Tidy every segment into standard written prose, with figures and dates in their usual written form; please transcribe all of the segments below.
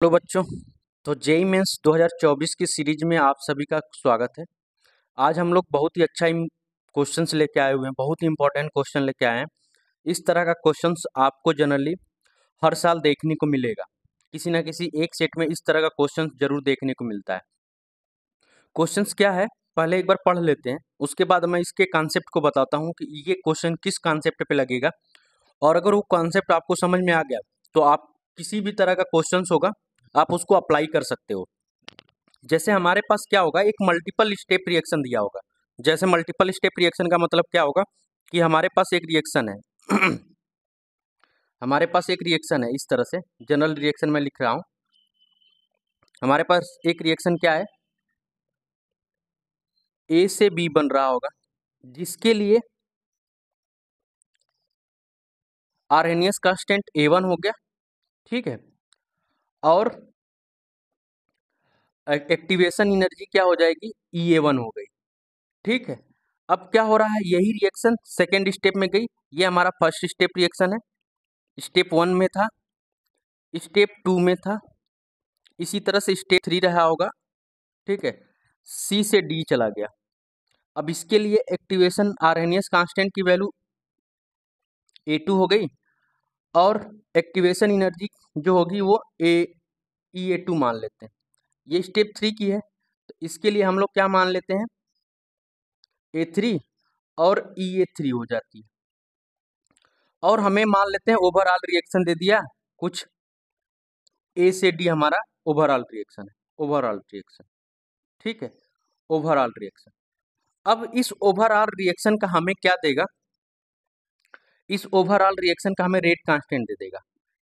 Hello बच्चों। तो JEE mains 2024 की सीरीज में आप सभी का स्वागत है। आज हम लोग बहुत ही अच्छा क्वेश्चंस लेके आए हुए हैं, बहुत ही इंपॉर्टेंट क्वेश्चन लेके आए हैं। इस तरह का क्वेश्चंस आपको जनरली हर साल देखने को मिलेगा, किसी ना किसी एक सेट में इस तरह का क्वेश्चन जरूर देखने को मिलता है। क्वेश्चंस क्या है पहले एक बार पढ़ लेते हैं, उसके बाद मैं इसके कॉन्सेप्ट को बताता हूँ कि ये क्वेश्चन किस कॉन्सेप्ट पे लगेगा। और अगर वो कॉन्सेप्ट आपको समझ में आ गया तो आप किसी भी तरह का क्वेश्चंस होगा आप उसको अप्लाई कर सकते हो। जैसे हमारे पास क्या होगा, एक मल्टीपल स्टेप रिएक्शन दिया होगा। जैसे मल्टीपल स्टेप रिएक्शन का मतलब क्या होगा कि हमारे पास एक रिएक्शन है हमारे पास एक रिएक्शन है, इस तरह से जनरल रिएक्शन में लिख रहा हूं। हमारे पास एक रिएक्शन क्या है, ए से बी बन रहा होगा, जिसके लिए आर्हेनियस कांस्टेंट A1 हो गया, ठीक है। और एक्टिवेशन एनर्जी क्या हो जाएगी, EA1 हो गई, ठीक है। अब क्या हो रहा है, यही रिएक्शन सेकेंड स्टेप में गई। ये हमारा फर्स्ट स्टेप रिएक्शन है, स्टेप 1 में था, स्टेप 2 में था, इसी तरह से स्टेप 3 रहा होगा, ठीक है। C से D चला गया। अब इसके लिए एक्टिवेशन आर्हेनियस कांस्टेंट की वैल्यू A2 हो गई, और एक्टिवेशन एनर्जी जो होगी वो EA2 मान लेते हैं। ये स्टेप 3 की है, तो इसके लिए हम लोग क्या मान लेते हैं, A3 और EA3 हो जाती है। और हमें मान लेते हैं ओवरऑल रिएक्शन दे दिया कुछ, A से D हमारा ओवरऑल रिएक्शन है, ओवरऑल रिएक्शन, ठीक है, ओवरऑल रिएक्शन। अब इस ओवरऑल रिएक्शन का हमें क्या देगा, इस ओवरऑल रिएक्शन का हमें रेट कांस्टेंट दे देगा।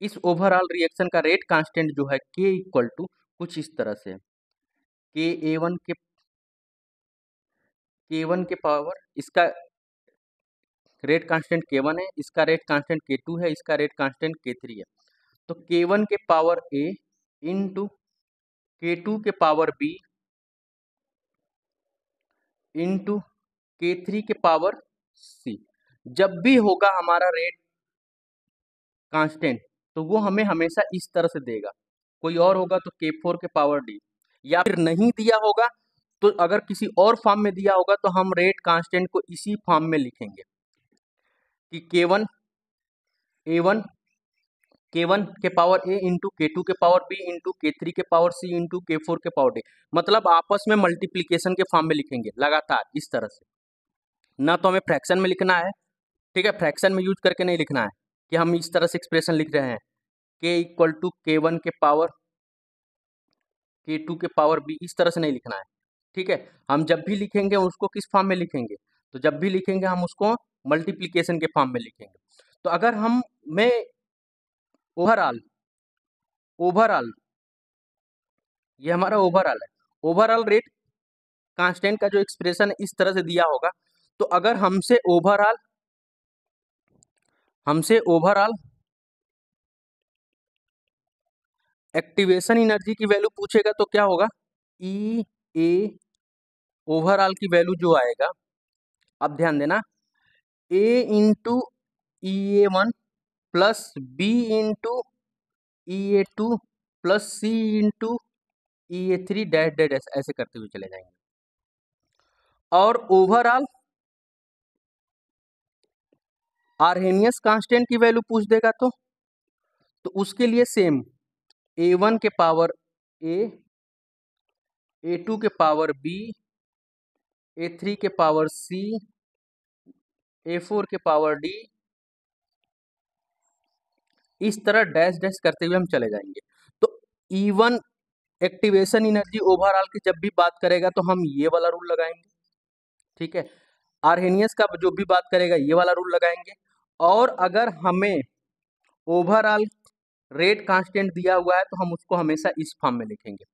इस ओवरऑल रिएक्शन का रेट कांस्टेंट जो है K इक्वल टू कुछ इस तरह से, K1 के पावर, इसका रेट कांस्टेंट K1 है, इसका रेट कांस्टेंट K2 है, इसका रेट कांस्टेंट K3 है। तो K1 के पावर A इंटू K2 के पावर B इंटू K3 के पावर C। जब भी होगा हमारा रेट कांस्टेंट तो वो हमें हमेशा इस तरह से देगा। कोई और होगा तो K4 के पावर D, या फिर नहीं दिया होगा तो अगर किसी और फॉर्म में दिया होगा तो हम रेट कांस्टेंट को इसी फॉर्म में लिखेंगे कि K1 के पावर A इंटू K2 के पावर B इंटू K3 के पावर C इंटू K4 के पावर D। मतलब आपस में मल्टीप्लीकेशन के फॉर्म में लिखेंगे लगातार इस तरह से। ना तो हमें फ्रैक्शन में लिखना है, ठीक है, फ्रैक्शन में यूज करके नहीं लिखना है कि हम इस तरह से एक्सप्रेशन लिख रहे हैं K इक्वल टू K1 के पावर K2 के पावर B, इस तरह से नहीं लिखना है, ठीक है। हम जब भी लिखेंगे उसको किस फॉर्म में लिखेंगे, तो जब भी लिखेंगे हम उसको मल्टीप्लीकेशन के फॉर्म में लिखेंगे। तो अगर हम मैं ओवरऑल ओवरऑल ये हमारा ओवरऑल है, ओवरऑल रेट कांस्टेंट का जो एक्सप्रेशन इस तरह से दिया होगा, तो अगर हमसे ओवरऑल एक्टिवेशन एनर्जी की वैल्यू पूछेगा तो क्या होगा, ई ए ओवरऑल की वैल्यू जो आएगा, अब ध्यान देना, A into EA1 plus B into EA2 plus C into EA3 dash dash dash ऐसे करते हुए चले जाएंगे। और ओवरऑल आर्हेनियस कांस्टेंट की वैल्यू पूछ देगा तो उसके लिए सेम A1 के पावर A, A2 के पावर B, A3 के पावर C, A4 के पावर D, इस तरह डैश डैश करते हुए हम चले जाएंगे। तो E1 एक्टिवेशन एनर्जी ओवरऑल की जब भी बात करेगा तो हम ये वाला रूल लगाएंगे, ठीक है। आर्हेनियस का जो भी बात करेगा ये वाला रूल लगाएंगे। और अगर हमें ओवरऑल रेट कांस्टेंट दिया हुआ है तो हम उसको हमेशा इस फॉर्म में लिखेंगे।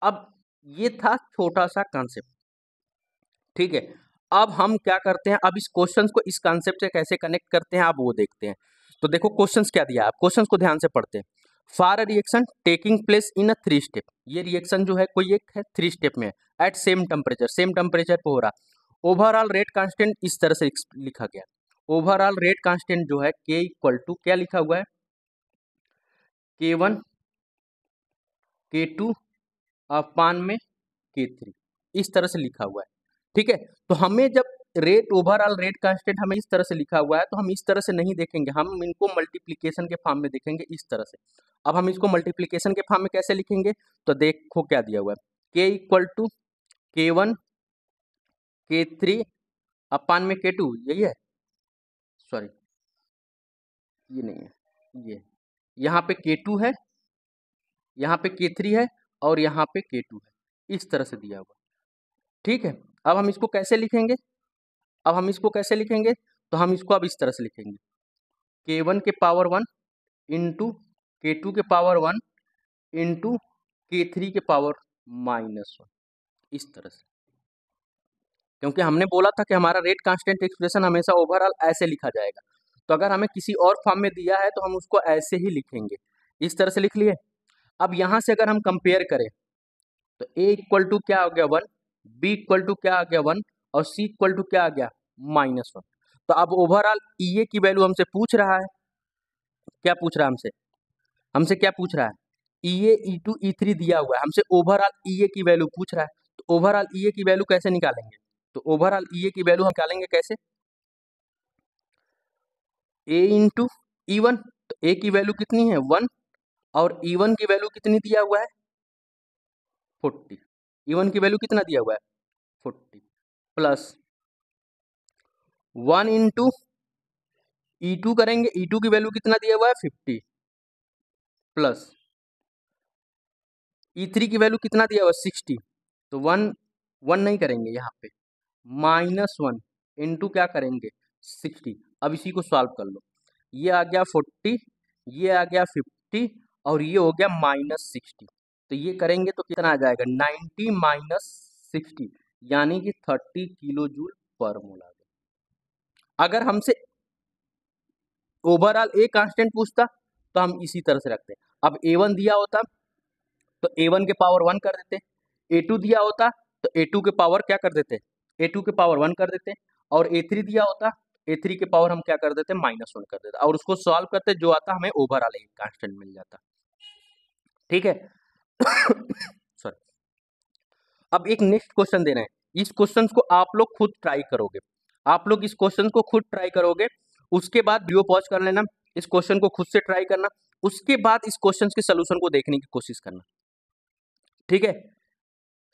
अब ये था छोटा सा कॉन्सेप्ट, ठीक है। अब हम क्या करते हैं, अब इस क्वेश्चंस को इस कॉन्सेप्ट से कैसे कनेक्ट करते हैं आप वो देखते हैं। तो देखो क्वेश्चंस क्या दिया है, आप क्वेश्चंस को ध्यान से पढ़ते हैं। For a reaction taking place in a 3 step, ये रिएक्शन जो है कोई एक है 3 स्टेप में, एट सेम टेम्परेचर पे हो रहा। ओवरऑल रेट कांस्टेंट इस तरह से लिखा गया, ओवरऑल रेट कांस्टेंट जो है K इक्वल टू क्या लिखा हुआ है, K1 K2 अपान में K3, इस तरह से लिखा हुआ है। ठीक है, तो हमें जब रेट ओवरऑल रेट कांस्टेंट हमें इस तरह से लिखा हुआ है तो हम इस तरह से नहीं देखेंगे, हम इनको मल्टीप्लिकेशन के फॉर्म में देखेंगे इस तरह से। अब हम इसको मल्टीप्लिकेशन के फॉर्म में कैसे लिखेंगे, तो देखो क्या दिया हुआ है, K equal to K1 K3 अपान में K2, यही है, सॉरी ये नहीं है, ये यहाँ पे K2 है, यहाँ पे K3 है और यहाँ पे K2 है, इस तरह से दिया हुआ। ठीक है, अब हम इसको कैसे लिखेंगे, अब हम इसको कैसे लिखेंगे, तो हम इसको अब इस तरह से लिखेंगे, K1 के पावर 1 इंटू K2 के पावर 1 इंटू K3 के पावर -1, इस तरह से। क्योंकि हमने बोला था कि हमारा रेट कांस्टेंट एक्सप्रेशन हमेशा ओवरऑल ऐसे लिखा जाएगा, तो अगर हमें किसी और फॉर्म में दिया है तो हम उसको ऐसे ही लिखेंगे, इस तरह से लिख लिए। अब यहाँ से अगर हम कंपेयर करें तो A इक्वल टू क्या आ गया 1, B इक्वल टू क्या आ गया 1 और C इक्वल टू क्या आ गया -1। तो अब ओवरऑल EA की वैल्यू हमसे पूछ रहा है, क्या पूछ रहा है हमसे, हमसे क्या पूछ रहा है, EA E2 E3 दिया हुआ है, हमसे ओवरऑल EA की वैल्यू पूछ रहा है। तो ओवरऑल EA की वैल्यू कैसे निकालेंगे, तो ओवरऑल EA की वैल्यू हम निकालेंगे कैसे, A इंटू E1, तो A की वैल्यू कितनी है 1 और E1 की वैल्यू कितनी दिया हुआ है 40, E1 की वैल्यू कितना दिया हुआ है 40, प्लस 1 इंटू E2 करेंगे, E2 की वैल्यू कितना दिया हुआ है 50, प्लस E3 की वैल्यू कितना दिया हुआ है 60, तो 1 नहीं करेंगे यहाँ पे, -1 इंटू क्या करेंगे 60। अब इसी को सॉल्व कर लो, ये आ गया 40, ये आ गया 50 और ये हो गया -60, तो ये करेंगे तो कितना आ जाएगा 90 माइनस 60, यानी कि 30 किलो जूल पर मोल आ गया। अगर हमसे ओवरऑल ए कांस्टेंट पूछता तो हम इसी तरह से रखते, अब A1 दिया होता तो A1 के पावर 1 कर देते, A2 दिया होता तो A2 के पावर क्या कर देते, A2 के पावर 1 कर देते, और A3 दिया होता A3 के पावर हम क्या कर देते -1 कर देते, और उसको सॉल्व करते जो आता हमें ओवरऑल एक कांस्टेंट मिल जाता। ठीक है सॉरी। अब एक नेक्स्ट क्वेश्चन दे रहे हैं, इस क्वेश्चन को आप लोग खुद ट्राई करोगे, आप लोग इस क्वेश्चन को खुद ट्राई करोगे, उसके बाद वीडियो पॉज कर लेना, इस क्वेश्चन को खुद से ट्राई करना, उसके बाद इस क्वेश्चन के सोल्यूशन को देखने की कोशिश करना। ठीक है,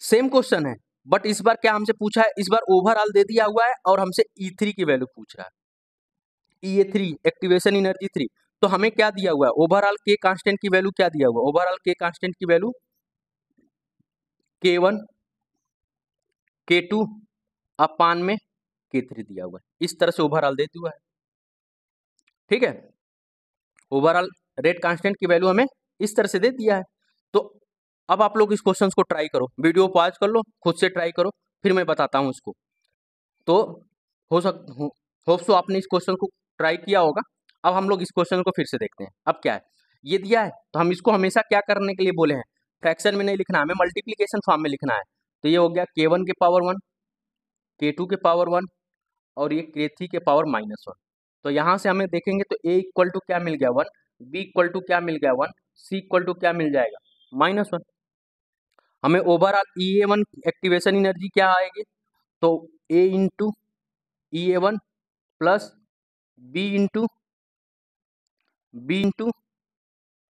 सेम क्वेश्चन है बट इस बार क्या हमसे पूछा है, इस बार ओवरऑल दे दिया हुआ है और हमसे E3 की वैल्यू पूछ रहा है, EA3 एक्टिवेशन एनर्जी 3। तो हमें क्या दिया हुआ है, ओवरऑल के कांस्टेंट की वैल्यू क्या दिया हुआ है, ओवरऑल के कांस्टेंट की वैल्यू K1 K2 अपान में K3 दिया हुआ है, इस तरह से ओवरऑल दे दिया है। ठीक है, ओवरऑल रेट कांस्टेंट की वैल्यू हमें इस तरह से दे दिया है। तो अब आप लोग इस क्वेश्चन को ट्राई करो, वीडियो पॉज कर लो, खुद से ट्राई करो, फिर मैं बताता हूँ इसको। तो होप सो आपने इस क्वेश्चन को ट्राई किया होगा। अब हम लोग इस क्वेश्चन को फिर से देखते हैं। अब क्या है, ये दिया है तो हम इसको हमेशा क्या करने के लिए बोले हैं, फ्रैक्शन में नहीं लिखना, हमें मल्टीप्लिकेशन फॉर्म में लिखना है। तो ये हो गया K1 के पावर 1, K2 के पावर 1 और ये K3 के पावर -1। तो यहाँ से हमें देखेंगे तो A इक्वल टू क्या मिल गया 1, B इक्वल टू क्या मिल गया 1, C इक्वल टू क्या मिल जाएगा -1। हमें ओवरऑल EA1 एक्टिवेशन एनर्जी क्या आएगी, तो A into EA1 plus B into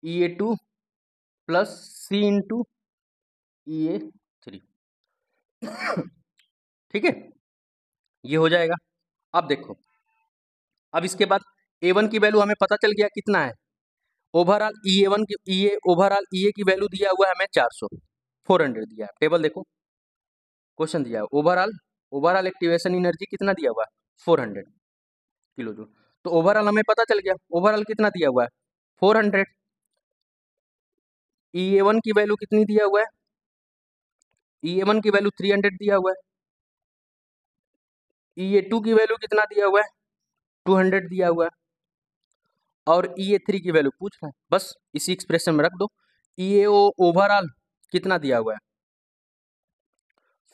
EA2 plus C into EA3। ठीक है, ये हो जाएगा। अब देखो, अब इसके बाद A1 की वैल्यू हमें पता चल गया कितना है, ओवरऑल EA1 की ओवरऑल EA की वैल्यू दिया हुआ है हमें 400 दिया है, टेबल देखो क्वेश्चन दिया है, ओवरऑल एक्टिवेशन एनर्जी कितना दिया हुआ है 400 किलो जूल। तो ओवरऑल हमें पता चल गया, ओवरऑल कितना दिया हुआ है 400। EA1 की वैल्यू कितनी दिया हुआ है, EA1 की वैल्यू 300 दिया हुआ है, EA2 की वैल्यू कितना दिया हुआ है 200 दिया हुआ है, और EA3 की वैल्यू पूछ रहा है, बस इसी एक्सप्रेशन में रख दो। EAO ओवरऑल कितना दिया हुआ है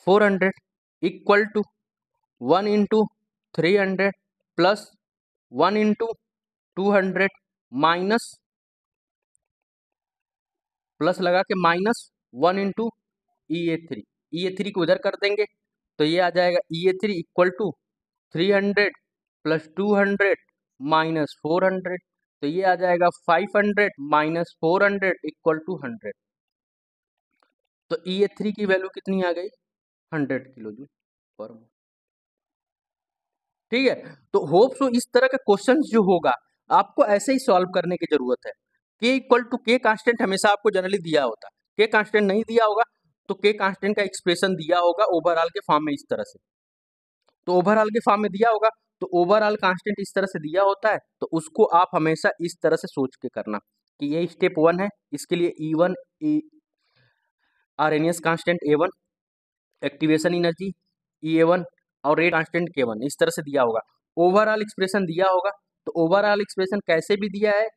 400 equal to 1 into 300 plus 1 into 200 minus plus लगा के -1 इंटू EA3 को इधर कर देंगे तो ये आ जाएगा EA3 equal to 300 plus 200 minus 400, तो ये आ जाएगा 500 माइनस 400 इक्वल टू 100। तो EA3 की वैल्यू कितनी आ गई? 100 किलो जूल पर मोल। ठीक है, तो होप सो इस तरह का क्वेश्चन जो होगा आपको ऐसे ही सॉल्व करने की जरूरत है। K equal to K constant हमेशा आपको जनरली दिया होता है, K कांस्टेंट नहीं दिया होगा तो K कांस्टेंट का एक्सप्रेशन दिया होगा ओवरऑल के फॉर्म में इस तरह से। तो ओवरऑल के फॉर्म में दिया होगा तो ओवरऑल कांस्टेंट इस तरह से दिया होता है, तो उसको आप हमेशा इस तरह से सोच के करना कि ये स्टेप 1 है, इसके लिए E1 RNS constant A1, activation energy EA1 और रेट कांस्टेंट K1 इस तरह से दिया होगा। ओवरऑल एक्सप्रेशन दिया होगा, तो ओवरऑल एक्सप्रेशन कैसे भी दिया है,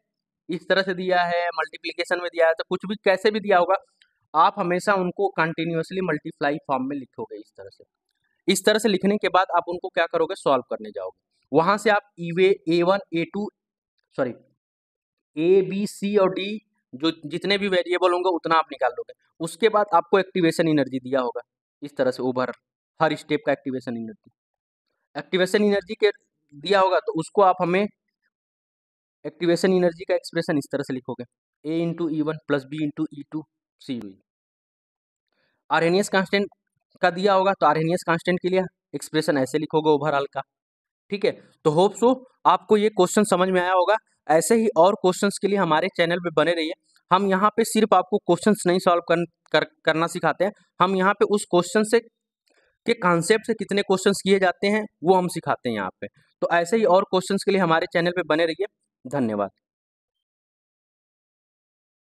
इस तरह से दिया है, मल्टीप्लिकेशन में दिया है, तो कुछ भी कैसे भी दिया होगा, आप हमेशा उनको कंटिन्यूअसली मल्टीप्लाई फॉर्म में लिखोगे इस तरह से। इस तरह से लिखने के बाद आप उनको क्या करोगे, सॉल्व करने जाओगे। वहां से आप A1 A2 sorry A B C और D जो जितने भी वेरिएबल होंगे उतना आप निकाल लोगे। उसके बाद आपको एक्टिवेशन एनर्जी दिया होगा इस तरह से ओवर हर स्टेप का एक्टिवेशन एनर्जी के दिया होगा, तो उसको आप हमें एक्टिवेशन एनर्जी का एक्सप्रेशन इस तरह से लिखोगे A into E1 plus B into E2 C। RNS constant का दिया होगा तो आरएनएस कांस्टेंट के लिए एक्सप्रेशन ऐसे लिखोगे ओवरऑल का। ठीक है, तो होप सो आपको ये क्वेश्चन समझ में आया होगा। ऐसे ही और क्वेश्चंस के लिए हमारे चैनल पे बने रहिए। हम यहाँ पे सिर्फ आपको क्वेश्चंस नहीं सॉल्व करना सिखाते हैं, हम यहाँ पे उस क्वेश्चन से के कॉन्सेप्ट से कितने क्वेश्चंस किए जाते हैं वो हम सिखाते हैं यहाँ पे। तो ऐसे ही और क्वेश्चंस के लिए हमारे चैनल पे बने रहिए। धन्यवाद।